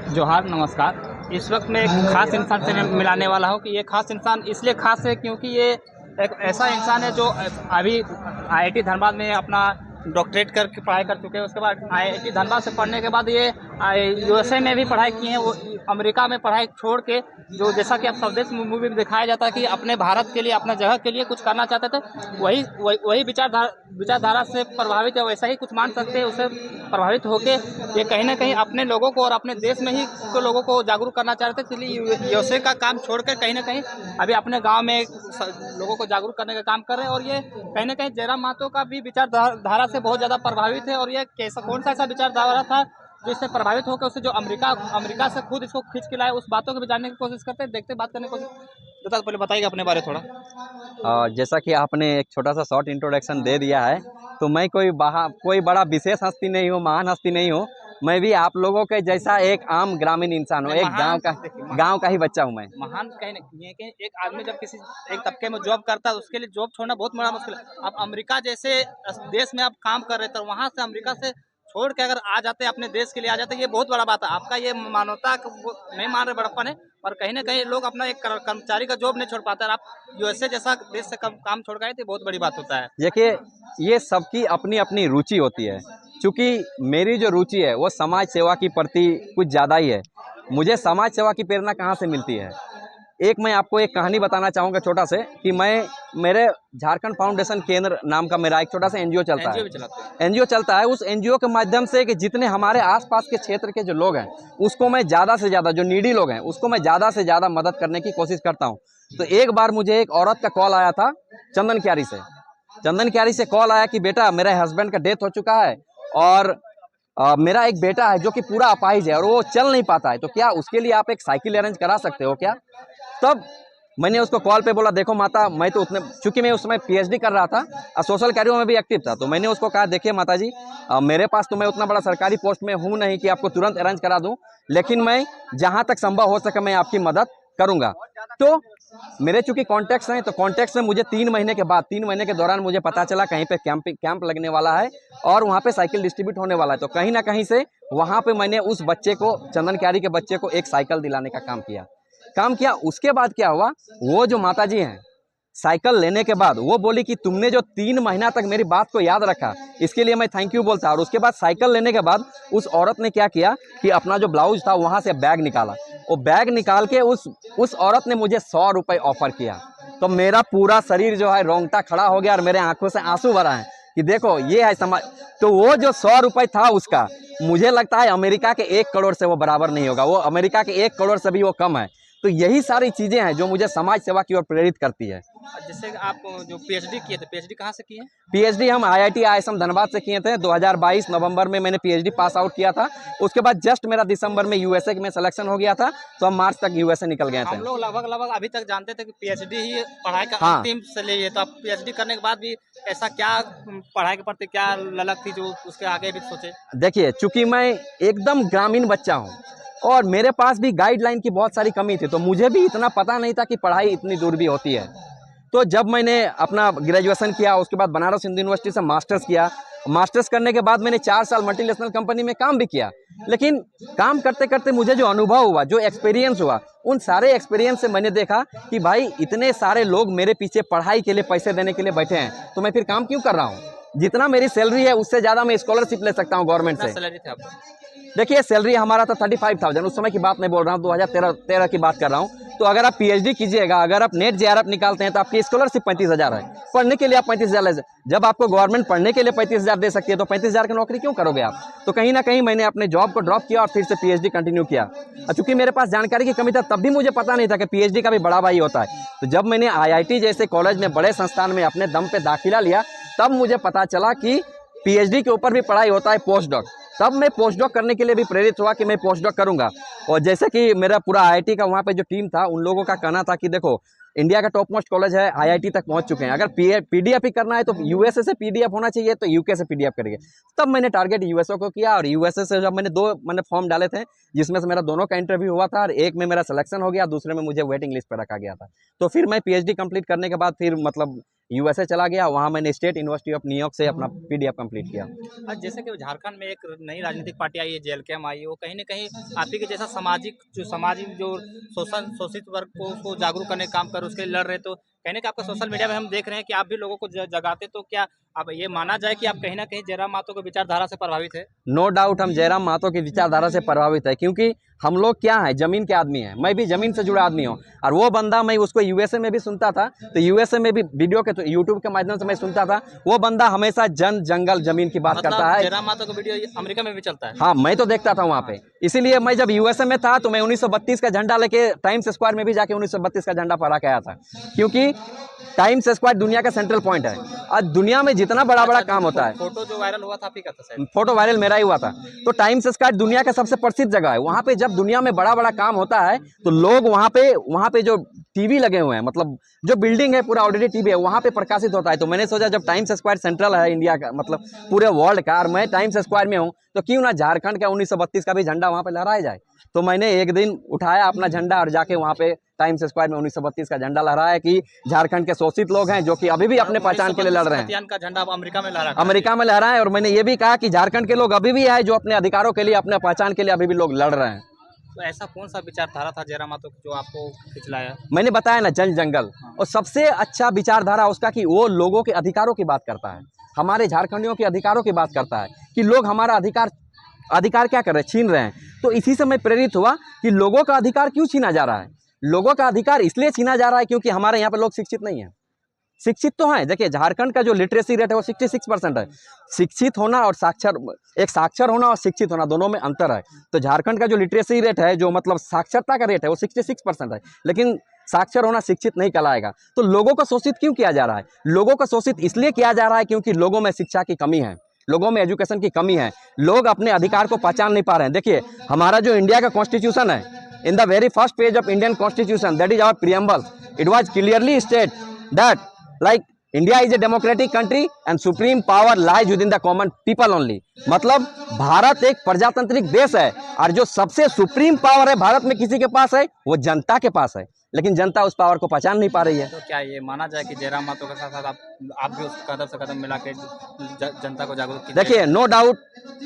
जोहार, नमस्कार। इस वक्त मैं एक ख़ास इंसान से मैं मिलाने वाला हूँ कि ये ख़ास इंसान इसलिए ख़ास है क्योंकि ये एक ऐसा इंसान है जो अभी आईआईटी धनबाद में अपना डॉक्टरेट करके पढ़ाई कर चुके हैं। उसके बाद आईआईटी धनबाद से पढ़ने के बाद ये यूएसए में भी पढ़ाई की है। वो अमेरिका में पढ़ाई छोड़ के जो जैसा कि अब स्वदेश मूवी में दिखाया जाता है कि अपने भारत के लिए, अपना जगह के लिए कुछ करना चाहते थे, वही विचारधारा से प्रभावित है। वैसा ही कुछ मान सकते हैं, उससे प्रभावित होके ये कहीं ना कहीं अपने लोगों को और अपने देश में ही को लोगों को जागरूक करना चाहते थे। इसलिए यूएसए का काम छोड़कर कहीं ना कहीं अभी अपने गांव में लोगों को जागरूक करने का काम कर रहे हैं। और ये कहीं ना कहीं जयराम महतो का भी विचारधारा से बहुत ज़्यादा प्रभावित है। और ये कैसा कौन सा ऐसा विचारधारा था जो इससे प्रभावित होकर उसे जो अमेरिका से खुद इसको खींच के लाए, उस बातों को भी जानने की कोशिश करते हैं, देखते बात करने की कोशिश। तो पहले बताइए अपने बारे थोड़ा। जैसा कि आपने एक छोटा सा शॉर्ट इंट्रोडक्शन दे दिया है, तो मैं कोई बड़ा विशेष हस्ती नहीं हूँ, महान हस्ती नहीं हूँ। मैं भी आप लोगों के जैसा एक आम ग्रामीण इंसान हूँ, एक गांव का ही बच्चा हूँ मैं। महान कहीं नहीं है कि एक आदमी जब किसी एक तबके में जॉब करता है, उसके लिए जॉब छोड़ना बहुत बड़ा मुश्किल है। आप अमेरिका जैसे देश में आप काम कर रहे थे, वहाँ से अमेरिका से छोड़ के अगर आ जाते, अपने देश के लिए आ जाते, ये बहुत बड़ा बात है। आपका ये मानवता नहीं मान रहे, बड़प्पन है। और कहीं ना कहीं लोग अपना एक कर्मचारी का जॉब नहीं छोड़ पाते। और आप यूएसए जैसा देश से काम छोड़ गए थे, बहुत बड़ी बात होता है। देखिए, ये सबकी अपनी अपनी रुचि होती है। चूँकि मेरी जो रुचि है वो समाज सेवा की प्रति कुछ ज़्यादा ही है। मुझे समाज सेवा की प्रेरणा कहाँ से मिलती है? मैं आपको एक कहानी बताना चाहूँगा छोटा से, कि मेरे झारखंड फाउंडेशन केंद्र नाम का मेरा एक छोटा सा एनजीओ चलता है। एनजीओ चलता है। उस एनजीओ के माध्यम से कि जितने हमारे आसपास के क्षेत्र के जो लोग हैं, उसको मैं ज़्यादा से ज़्यादा, जो नीडी लोग हैं, उसको मैं ज़्यादा से ज़्यादा मदद करने की कोशिश करता हूँ। तो एक बार मुझे एक औरत का कॉल आया था चंदन क्यारी से कॉल आया कि बेटा, मेरे हस्बैंड का डेथ हो चुका है और मेरा एक बेटा है जो कि पूरा अपाहिज है और वो चल नहीं पाता है, तो क्या उसके लिए आप एक साइकिल अरेंज करा सकते हो क्या? तब मैंने उसको कॉल पे बोला, देखो माता, मैं तो चूंकि मैं उस समय पीएचडी कर रहा था और सोशल कार्यों में भी एक्टिव था, तो मैंने उसको कहा, देखिए माता जी, मेरे पास तो मैं उतना बड़ा सरकारी पोस्ट में हूँ नहीं कि आपको तुरंत अरेंज करा दूं, लेकिन मैं जहां तक संभव हो सके मैं आपकी मदद करूंगा। तो मेरे चूंकि कॉन्टैक्ट्स हैं, तो कॉन्टैक्ट्स में मुझे 3 महीने के दौरान मुझे पता चला कहीं पे कैंप लगने वाला है और वहाँ पे साइकिल डिस्ट्रीब्यूट होने वाला है। तो कहीं ना कहीं से वहाँ पे मैंने उस बच्चे को, चंदन क्यारी के बच्चे को, एक साइकिल दिलाने का काम किया। उसके बाद क्या हुआ, वो जो माताजी हैं, साइकिल लेने के बाद वो बोली कि तुमने जो 3 महीना तक मेरी बात को याद रखा, इसके लिए मैं थैंक यू बोलता। और उसके बाद साइकिल लेने के बाद उस औरत ने क्या किया कि अपना जो ब्लाउज था वहां से बैग निकाला। वो बैग निकाल के उस औरत ने मुझे 100 रुपए ऑफर किया। तो मेरा पूरा शरीर जो है रोंगटा खड़ा हो गया और मेरे आंखों से आंसू भरा है कि देखो ये है समाज। तो वो जो 100 रुपए था उसका, मुझे लगता है अमेरिका के 1 करोड़ से वो बराबर नहीं होगा, वो अमेरिका के 1 करोड़ से भी वो कम है। तो यही सारी चीजें हैं जो मुझे समाज सेवा की ओर प्रेरित करती है। जैसे आप जो पीएचडी किए थे, पीएचडी कहाँ से किए? पीएचडी हम आईआईटी आईएसएम धनबाद से किए थे। 2022 नवंबर में मैंने पीएचडी पास आउट किया था। उसके बाद जस्ट मेरा दिसंबर में यूएसए में सिलेक्शन हो गया था, तो हम मार्च तक यूएसए निकल गए थे। हम लोग लगभग अभी तक जानते थे कि पीएचडी ही पढ़ाई का अंतिम से लिए। तो आप पीएचडी करने के बाद भी ऐसा क्या पढ़ाई के प्रति क्या ललक थी जो उसके आगे भी सोचे? देखिए, चूंकि मैं एकदम ग्रामीण बच्चा हूँ और मेरे पास भी गाइडलाइन की बहुत सारी कमी थी, तो मुझे भी इतना पता नहीं था कि पढ़ाई इतनी दूर भी होती है। तो जब मैंने अपना ग्रेजुएशन किया, उसके बाद बनारस हिंदू यूनिवर्सिटी से मास्टर्स किया। मास्टर्स करने के बाद मैंने 4 साल मल्टीनेशनल कंपनी में काम भी किया। लेकिन काम करते करते मुझे जो अनुभव हुआ, जो एक्सपीरियंस हुआ, उन सारे एक्सपीरियंस से मैंने देखा कि भाई इतने सारे लोग मेरे पीछे पढ़ाई के लिए पैसे देने के लिए बैठे हैं, तो मैं फिर काम क्यों कर रहा हूँ? जितना मेरी सैलरी है उससे ज़्यादा मैं स्कॉलरशिप ले सकता हूँ गवर्नमेंट से। सैलरी थे आपको? देखिए, सैलरी हमारा था 35,000। उस समय की बात नहीं बोल रहा हूँ, 2013 की बात कर रहा हूँ। तो अगर आप पीएचडी कीजिएगा, अगर आप नेट जेआरएफ निकालते हैं, तो आपकी स्कॉलरशिप 35,000 है। पढ़ने के लिए आप 35,000 ले। जब आपको गवर्नमेंट पढ़ने के लिए 35,000 दे सकती है, तो 35,000 की नौकरी क्यों करोगे आप? तो कहीं ना कहीं मैंने अपने जॉब को ड्रॉप किया और फिर से पीएचडी कंटिन्यू किया। और चूंकि मेरे पास जानकारी की कमी था, तब भी मुझे पता नहीं था कि पीएचडी का भी बड़ा भाई होता है। तो जब मैंने आईआईटी जैसे कॉलेज में, बड़े संस्थान में अपने दम पे दाखिला लिया, तब मुझे पता चला कि पीएचडी के ऊपर भी पढ़ाई होता है, पोस्ट डॉक। तब मैं पोस्ट डॉक करने के लिए भी प्रेरित हुआ कि मैं पोस्ट डॉक करूंगा। और जैसे कि मेरा पूरा आईआईटी का वहाँ पे जो टीम था, उन लोगों का कहना था कि देखो, इंडिया का टॉप मोस्ट कॉलेज है, आईआईटी तक पहुंच चुके हैं। अगर पीडीएफ ही करना है तो यूएसए से पीडीएफ होना चाहिए, तो यूके से पीडीएफ करेंगे। तब मैंने टारगेट यूएसए को किया, और यूएसए से जब मैंने फॉर्म डाले थे, जिसमें से मेरा दोनों का इंटरव्यू हुआ था, और एक में मेरा सिलेक्शन हो गया, दूसरे में मुझे वेटिंग लिस्ट पर रखा गया था। तो फिर मैं पीएचडी कंप्लीट करने के बाद फिर मतलब यूएसए चला गया, वहाँ मैंने स्टेट यूनिवर्सिटी ऑफ न्यूयॉर्क से अपना पीडीएफ कंप्लीट किया। आज जैसे कि झारखंड में एक नई राजनीतिक पार्टी आई है, जेएलकेएम आई है, वो कहीं न कहीं आप ही के जैसा सामाजिक जो शोषित वर्ग को जागरूक करने का काम कर उसके लिए लड़ रहे, तो कहीं न कहीं आपका सोशल मीडिया में हम देख रहे हैं कि आप भी लोगों को जगाते, तो क्या अब ये माना जाए कि आप कहीं न कहीं जयराम महतो की विचारधारा से प्रभावित है? नो डाउट हम जयराम महतो की विचारधारा से प्रभावित है, क्योंकि हम लोग क्या है, जमीन के आदमी हैं। मैं भी जमीन से जुड़ा आदमी हूँ, और वो बंदा मैं उसको यूएसए में भी सुनता था, तो यूएसए में भी वीडियो के यूट्यूब के माध्यम से मैं सुनता था। वो बंदा हमेशा जंगल जमीन की बात करता है। जयराम महतो का वीडियो अमेरिका में भी चलता है? हाँ, मैं तो देखता था वहाँ पे। इसीलिए मैं जब यूएसए में था तो मैं 1932 का झंडा लेके टाइम्स स्क्वायर में भी जाके 1932 का झंडा फहरा के आया था, क्योंकि टाइम्स स्क्वायर दुनिया का सेंट्रल पॉइंट है। आज दुनिया में जितना बड़ा बड़ा काम होता है, फोटो जो वायरल हुआ था आप ही का था शायद? फोटो वायरल मेरा ही हुआ था। तो टाइम्स स्क्वायर दुनिया का सबसे प्रसिद्ध जगह है। वहाँ पे जब दुनिया में बड़ा बड़ा काम होता है तो लोग वहाँ पे जो टीवी लगे हुए हैं, मतलब जो बिल्डिंग है पूरा ऑलरेडी टीवी है, वहाँ पे प्रकाशित होता है। तो मैंने सोचा जब टाइम्स स्क्वायर सेंट्रल है इंडिया का, मतलब पूरे वर्ल्ड का, और मैं टाइम्स स्क्वायर में हूँ, तो क्यों ना झारखंड का 1932 का भी झंडा वहाँ पे लहराया जाए। तो मैंने एक दिन उठाया अपना झंडा और जाके वहाँ पे टाइम्स स्क्वायर में 1932 का झंडा लहराया, कि झारखंड के शोषित लोग हैं जो कि अभी भी अपने पहचान के लिए लड़ रहे हैं। का झंडा अमेरिका में लहरा, अमेरिका में लहराए। और मैंने ये भी कहा कि झारखंड के लोग अभी भी है जो अपने अधिकारों के लिए, अपने पहचान के लिए अभी भी लोग लड़ रहे हैं। तो ऐसा कौन सा विचारधारा था जयराम महतो जो आपको खिंचलाया? मैंने बताया ना, जंगल। और सबसे अच्छा विचारधारा उसका कि वो लोगों के अधिकारों की बात करता है, हमारे झारखंडियों के अधिकारों की बात करता है, कि लोग हमारा अधिकार क्या कर रहे हैं, छीन रहे हैं। तो इसी से मैं प्रेरित हुआ कि लोगों का अधिकार क्यों छीना जा रहा है। लोगों का अधिकार इसलिए छीना जा रहा है क्योंकि हमारे यहाँ पे लोग शिक्षित नहीं है। शिक्षित तो हैं, देखिए झारखंड का जो लिटरेसी रेट है वो 66% है। शिक्षित होना और साक्षर होना और शिक्षित होना दोनों में अंतर है। तो झारखंड का जो लिटरेसी रेट है, जो मतलब साक्षरता का रेट है, वो 66% है, लेकिन साक्षर होना शिक्षित नहीं कहलाएगा। तो लोगों को शोषित क्यों किया जा रहा है? लोगों को शोषित इसलिए किया जा रहा है क्योंकि लोगों में शिक्षा की कमी है, लोगों में एजुकेशन की कमी है, लोग अपने अधिकार को पहचान नहीं पा रहे हैं। देखिए हमारा जो इंडिया का कॉन्स्टिट्यूशन है, in the very first page of Indian constitution, that is our preamble, it was clearly state that like India is a democratic country and supreme power lies within the common people only। मतलब भारत एक प्रजातांत्रिक देश है, और जो सबसे supreme power है भारत में किसी के पास है, वो जनता के पास है, लेकिन जनता उस पावर को पहचान नहीं पा रही है। तो क्या ये माना जाए कि जयराम महतो के साथ साथ आप भी उस कदम से कदम मिला के जनता को जागरूक कीजिए? देखिए नो डाउट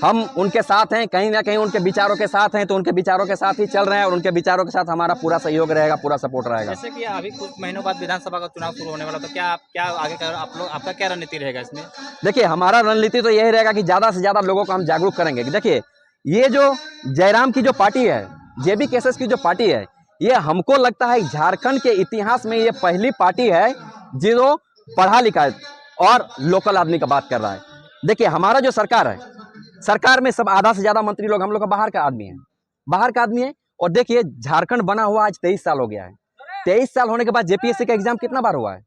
हम उनके साथ हैं, कहीं ना कहीं उनके विचारों के साथ हैं, तो उनके विचारों के साथ ही चल रहे हैं, और उनके विचारों के साथ हमारा पूरा सहयोग रहेगा, पूरा सपोर्ट रहेगा। जैसे कि अभी कुछ महीनों बाद विधानसभा का चुनाव शुरू होने वाला, तो क्या आगे का आपका क्या रणनीति रहेगा इसमें? देखिए हमारा रणनीति तो यही रहेगा कि ज़्यादा से ज़्यादा लोगों को हम जागरूक करेंगे। देखिए ये जो जयराम की जो पार्टी है, जेबी केसेस की जो पार्टी है, ये हमको लगता है झारखंड के इतिहास में ये पहली पार्टी है जो पढ़ा लिखा और लोकल आदमी का बात कर रहा है। देखिए हमारा जो सरकार है, सरकार में सब आधा से ज़्यादा मंत्री लोग हम लोग का बाहर का आदमी है। और देखिए झारखंड बना हुआ आज 23 साल हो गया है। 23 साल होने के बाद जेपीएससी का एग्जाम कितना बार हुआ है?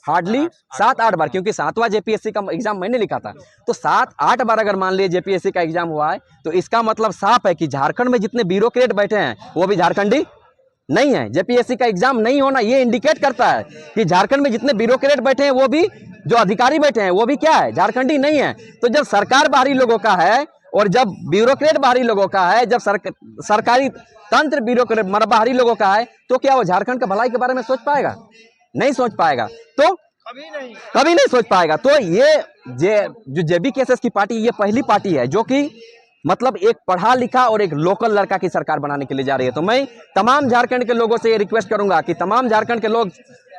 हार्डली 7-8 बार, क्योंकि 7वां जेपीएससी का एग्जाम मैंने लिखा था। तो 7-8 बार अगर मान लीजिए जेपीएससी का एग्जाम हुआ है, तो इसका मतलब साफ है कि झारखंड में जितने ब्यूरोक्रेट बैठे हैं वो भी झारखंडी नहीं है। जेपीएससी का एग्जाम नहीं होना ये इंडिकेट करता है कि झारखंड में जितने ब्यूरोक्रेट बैठे हैं, वो भी जो अधिकारी बैठे हैं, वो भी क्या है, झारखंडी नहीं है। तो जब सरकार बाहरी लोगों का है और जब ब्यूरोक्रेट बाहरी लोगों का है, जब सरकारी तंत्र ब्यूरोक्रेट बाहरी लोगों का है, तो क्या वो झारखंड के भलाई के बारे में सोच पाएगा? नहीं सोच पाएगा, तो कभी नहीं सोच पाएगा। तो ये जो जेबी केसेस की पार्टी, ये पहली पार्टी है जो कि मतलब एक पढ़ा लिखा और एक लोकल लड़का की सरकार बनाने के लिए जा रही है। तो मैं तमाम झारखंड के लोगों से ये रिक्वेस्ट करूंगा कि तमाम झारखंड के लोग,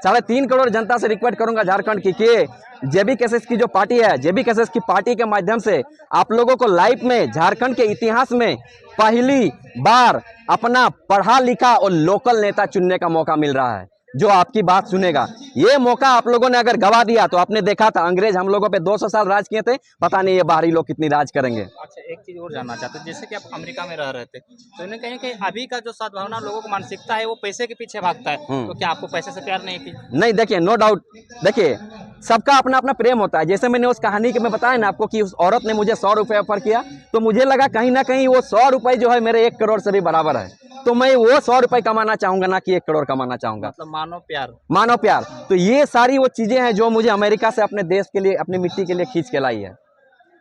3.5 करोड़ जनता से रिक्वेस्ट करूंगा झारखंड की, कि जेबी केसेस की जो पार्टी है, जेबी केसेस की पार्टी के माध्यम से आप लोगों को लाइफ में झारखंड के इतिहास में पहली बार अपना पढ़ा लिखा और लोकल नेता चुनने का मौका मिल रहा है, जो आपकी बात सुनेगा। ये मौका आप लोगों ने अगर गवा दिया, तो आपने देखा था अंग्रेज हम लोगों पे 200 साल राज किए थे, पता नहीं ये बाहरी लोग कितनी राज करेंगे। अच्छा, एक चीज़ और जानना चाहते हैं, जैसे कि आप अमेरिका में रह रहे थे, तो इन्हें कहीं कहीं अभी का जो सद्भावना लोगों को मानसिकता है, वो पैसे के पीछे भागता है। तो क्या आपको पैसे से प्यार नहीं की? नहीं, देखिए नो डाउट, देखिए सबका अपना अपना प्रेम होता है। जैसे मैंने उस कहानी के में बताया ना आपको कि उस औरत ने मुझे 100 रुपये ऑफर किया, तो मुझे लगा कहीं ना कहीं वो 100 रुपये जो है मेरे 1 करोड़ से भी बराबर है। तो मैं वो 100 रुपए कमाना चाहूंगा, ना कि 1 करोड़ कमाना चाहूंगा। मतलब मानो प्यार। मानव प्यार। तो ये सारी वो चीजें हैं जो मुझे अमेरिका से अपने देश के लिए, अपनी मिट्टी के लिए खींच के लाई है।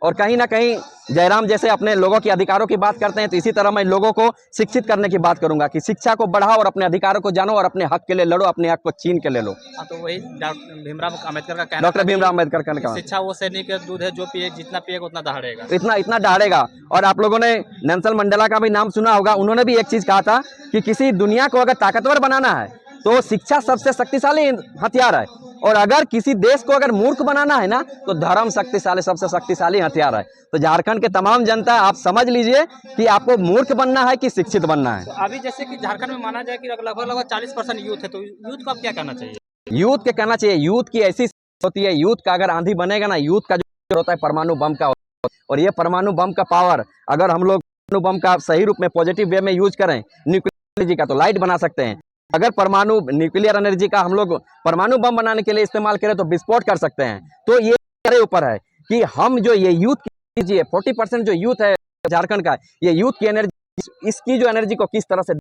और कहीं ना कहीं जयराम जैसे अपने लोगों के अधिकारों की बात करते हैं, तो इसी तरह मैं लोगों को शिक्षित करने की बात करूंगा कि शिक्षा को बढ़ाओ और अपने अधिकारों को जानो और अपने हक के लिए लड़ो, अपने हक को छीन के ले लो। हाँ, तो वही डॉक्टर भीमराव अम्बेडकर का कहना डॉक्टर था कि भीमराव अम्बेडकर का कहना। शिक्षा वो सैनिक का दूध है, जो पिए जितना पिएगा उतना दहाड़ेगा। इतना इतना दहाड़ेगा। और आप लोगों ने नेल्सन मंडेला का भी नाम सुना होगा, उन्होंने भी एक चीज कहा था कि किसी दुनिया को अगर ताकतवर बनाना है तो शिक्षा सबसे शक्तिशाली हथियार है, और अगर किसी देश को अगर मूर्ख बनाना है ना, तो धर्म शक्तिशाली, सबसे शक्तिशाली हथियार है। तो झारखंड के तमाम जनता, आप समझ लीजिए कि आपको मूर्ख बनना है कि शिक्षित बनना है। तो अभी जैसे कि झारखंड में माना जाए कि लगभग 40% यूथ है, तो यूथ को अब क्या कहना चाहिए? यूथ के कहना चाहिए, यूथ की ऐसी होती है, यूथ का अगर आंधी बनेगा ना, यूथ का जो होता है परमाणु बम का, और ये परमाणु बम का पावर अगर हम लोग परमाणु बम का सही रूप में पॉजिटिव वे में यूज करें, न्यूक्लियर एनर्जी का, तो लाइट बना सकते हैं। अगर परमाणु न्यूक्लियर एनर्जी का हम लोग परमाणु बम बनाने के लिए इस्तेमाल करें तो विस्फोट कर सकते हैं। तो ये हमारे ऊपर है कि हम जो ये यूथ की 40% जो यूथ है झारखंड का, ये यूथ की एनर्जी, इसकी जो एनर्जी को किस तरह से